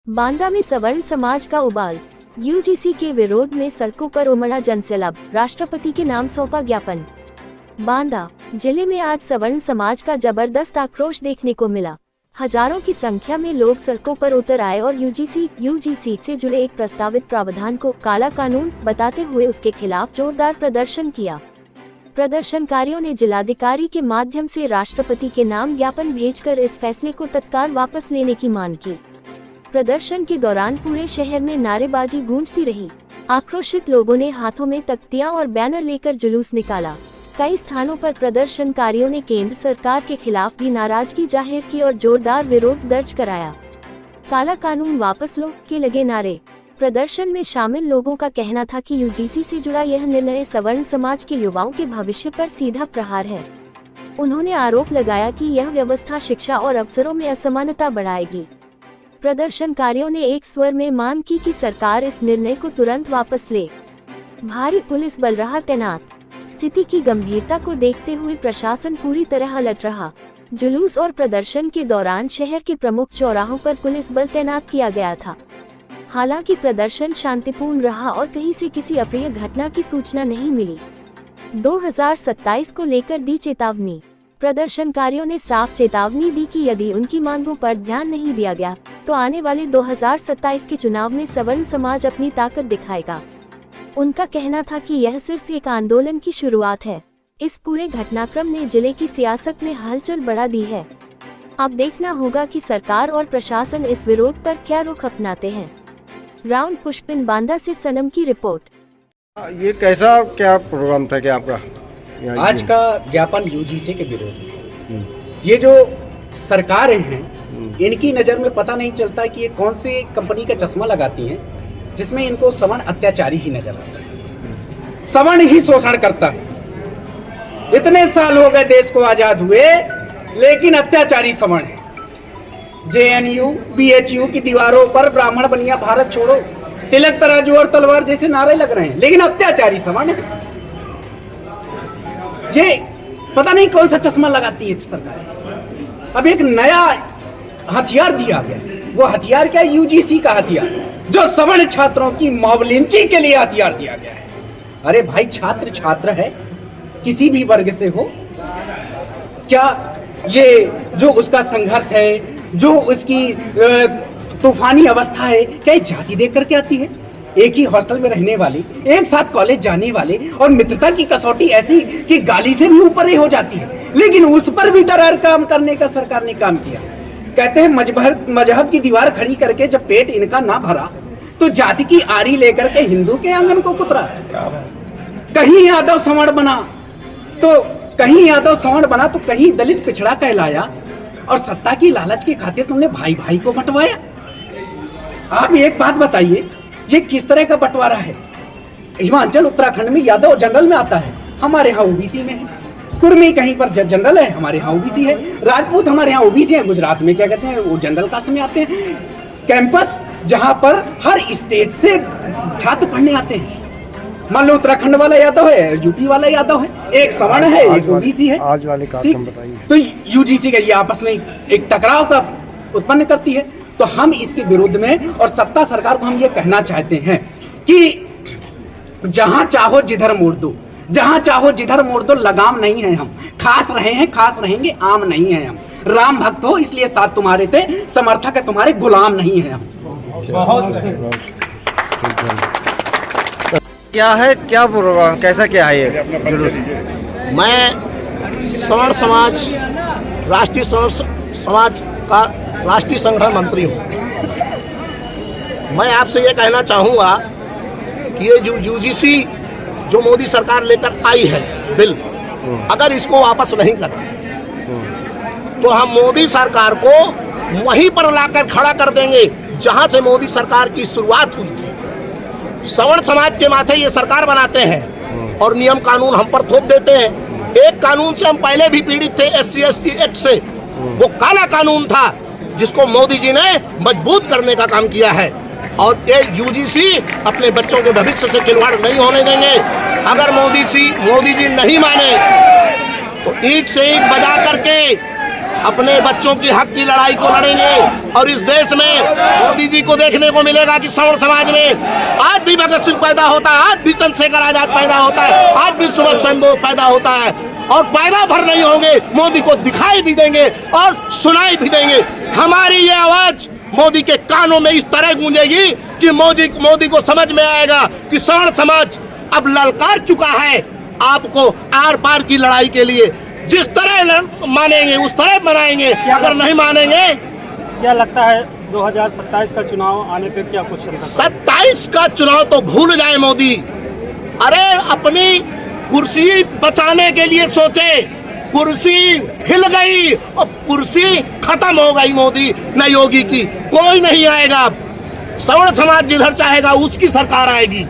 बांदा में सवर्ण समाज का उबाल, यूजीसी के विरोध में सड़कों पर उमड़ा जनसैलाब, राष्ट्रपति के नाम सौंपा ज्ञापन। बांदा जिले में आज सवर्ण समाज का जबरदस्त आक्रोश देखने को मिला। हजारों की संख्या में लोग सड़कों पर उतर आए और यूजीसी से जुड़े एक प्रस्तावित प्रावधान को काला कानून बताते हुए उसके खिलाफ जोरदार प्रदर्शन किया। प्रदर्शनकारियों ने जिलाधिकारी के माध्यम से राष्ट्रपति के नाम ज्ञापन भेजकर इस फैसले को तत्काल वापस लेने की मांग की। प्रदर्शन के दौरान पूरे शहर में नारेबाजी गूंजती रही। आक्रोशित लोगों ने हाथों में तख्तियां और बैनर लेकर जुलूस निकाला। कई स्थानों पर प्रदर्शनकारियों ने केंद्र सरकार के खिलाफ भी नाराजगी जाहिर की और जोरदार विरोध दर्ज कराया। काला कानून वापस लो के लगे नारे। प्रदर्शन में शामिल लोगों का कहना था कि यूजीसी से जुड़ा यह निर्णय सवर्ण समाज के युवाओं के भविष्य पर सीधा प्रहार है। उन्होंने आरोप लगाया कि यह व्यवस्था शिक्षा और अवसरों में असमानता बढ़ाएगी। प्रदर्शनकारियों ने एक स्वर में मांग की कि सरकार इस निर्णय को तुरंत वापस ले। भारी पुलिस बल रहा तैनात। स्थिति की गंभीरता को देखते हुए प्रशासन पूरी तरह अलर्ट रहा। जुलूस और प्रदर्शन के दौरान शहर के प्रमुख चौराहों पर पुलिस बल तैनात किया गया था। हालांकि प्रदर्शन शांतिपूर्ण रहा और कहीं से किसी अप्रिय घटना की सूचना नहीं मिली। 2027 को लेकर दी चेतावनी। प्रदर्शनकारियों ने साफ चेतावनी दी कि यदि उनकी मांगों पर ध्यान नहीं दिया गया तो आने वाले 2027 के चुनाव में सवर्ण समाज अपनी ताकत दिखाएगा। उनका कहना था कि यह सिर्फ एक आंदोलन की शुरुआत है। इस पूरे घटनाक्रम ने जिले की सियासत में हलचल बढ़ा दी है। अब देखना होगा कि सरकार और प्रशासन इस विरोध पर क्या रुख अपनाते हैं। राउंड पुष्पिन बांदा से सनम की रिपोर्ट। ये कैसा क्या प्रोग्राम था क्या आपका? आज का ज्ञापन यूजीसी के विरोध में। ये जो सरकारें हैं इनकी नज़र में पता नहीं चलता कि ये कौन सी कंपनी का चश्मा लगाती हैं जिसमें इनको सवर्ण अत्याचारी ही नजर आता है। सवर्ण ही शोषण करता है। इतने साल हो गए देश को आजाद हुए लेकिन अत्याचारी सवर्ण है। JNU, BHU की दीवारों पर ब्राह्मण बनिया भारत छोड़ो, तिलक तराजू और तलवार जैसे नारे लग रहे हैं, लेकिन अत्याचारी सवर्ण है। ये पता नहीं कौन सा चश्मा लगाती है सरकार। अब एक नया हथियार दिया गया। वो हथियार क्या? यूजीसी का हथियार, जो सवर्ण छात्रों की मॉब लिंचिंग के लिए हथियार दिया गया है। अरे भाई, छात्र छात्र है, किसी भी वर्ग से हो। क्या ये जो उसका संघर्ष है, जो उसकी तूफानी अवस्था है, क्या ये जाति देख करके आती है? एक ही हॉस्टल में रहने वाले, एक साथ कॉलेज जाने वाले और मित्रता की कसौटी ऐसी कि गाली से भी ऊपर ही हो जाती है, लेकिन उस पर भी दरार काम करने का सरकार ने काम किया। कहते हैं मजहब की दीवार खड़ी करके जब पेट इनका ना भरा तो जाति की आरी लेकर के हिंदू के आंगन को कुतरा। कहीं यादव सवर्ण बना तो कहीं दलित पिछड़ा कहलाया और सत्ता की लालच की खातिर तुमने भाई भाई को बंटवाया। आप एक बात बताइए, ये किस तरह का बंटवारा है? हिमाचल उत्तराखंड में यादव जनरल में आता है, हमारे यहाँ ओबीसी में है। कुर्मी कहीं पर जनरल है, हमारे यहाँ ओबीसी है। राजपूत हमारे यहाँ ओबीसी है। गुजरात में क्या कहते हैं, वो जनरल कास्ट में आते हैं। कैंपस जहाँ पर हर स्टेट से छात्र पढ़ने आते हैं। मान लो उत्तराखंड वाला यादव है, यूपी वाला यादव है, एक सवर्ण है, एक ओबीसी है। आज वाले कार्यक्रम बताइए। तो यूजीसी का ये आपस में एक टकराव का उत्पन्न करती है। तो हम इसके विरुद्ध में और सत्ता सरकार को हम ये कहना चाहते हैं कि जहां चाहो जिधर मोड़ दो, जहां चाहो जिधर मोड़ दो, लगाम नहीं है हम। खास रहे हैं, खास रहेंगे, आम नहीं है हम। राम भक्त हो इसलिए साथ तुम्हारे थे, समर्थक है तुम्हारे, गुलाम नहीं है हम। क्या है, क्या प्रोग्राम, कैसा क्या है ये? मैं सवर्ण समाज, राष्ट्रीय सवर्ण समाज का राष्ट्रीय संगठन मंत्री हूँ। मैं आपसे ये कहना चाहूँगा कि ये जो यूजीसी जो मोदी सरकार लेकर आई है बिल, अगर इसको वापस नहीं करती तो हम मोदी सरकार को वहीं पर लाकर खड़ा कर देंगे जहां से मोदी सरकार की शुरुआत हुई थी। सवर्ण समाज के माथे ये सरकार बनाते हैं और नियम कानून हम पर थोप देते हैं। एक कानून से हम पहले भी पीड़ित थे, SC/ST एक्ट से। वो काला कानून था जिसको मोदी जी ने मजबूत करने का काम किया है। और ये यूजीसी अपने बच्चों के भविष्य से खिलवाड़ नहीं होने देंगे। अगर मोदी जी नहीं माने तो ईंट से ईंट बजा करके अपने बच्चों की हक की लड़ाई को लड़ेंगे। और इस देश में मोदी जी को देखने को मिलेगा कि सवर्ण समाज में आज भी भगत सिंह पैदा होता है, आज भी चंद्रशेखर आजाद पैदा होता है, आज भी सुभाष चंद्र बोस पैदा होता है। और पैदा भर नहीं होंगे, मोदी को दिखाई भी देंगे और सुनाई भी देंगे। हमारी ये आवाज मोदी के कानों में इस तरह गूंजेगी कि मोदी को समझ में आएगा कि सवर्ण समाज अब ललकार चुका है आपको आर पार की लड़ाई के लिए। जिस तरह मानेंगे उस तरह बनाएंगे, अगर नहीं मानेंगे। क्या लगता है 2027 का चुनाव आने पे क्या कुछ 27 का चुनाव तो भूल जाए मोदी। अरे अपनी कुर्सी बचाने के लिए सोचे, कुर्सी हिल गई और कुर्सी खत्म हो गई मोदी न योगी की, कोई नहीं आएगा। सवर्ण समाज जिधर चाहेगा उसकी सरकार आएगी।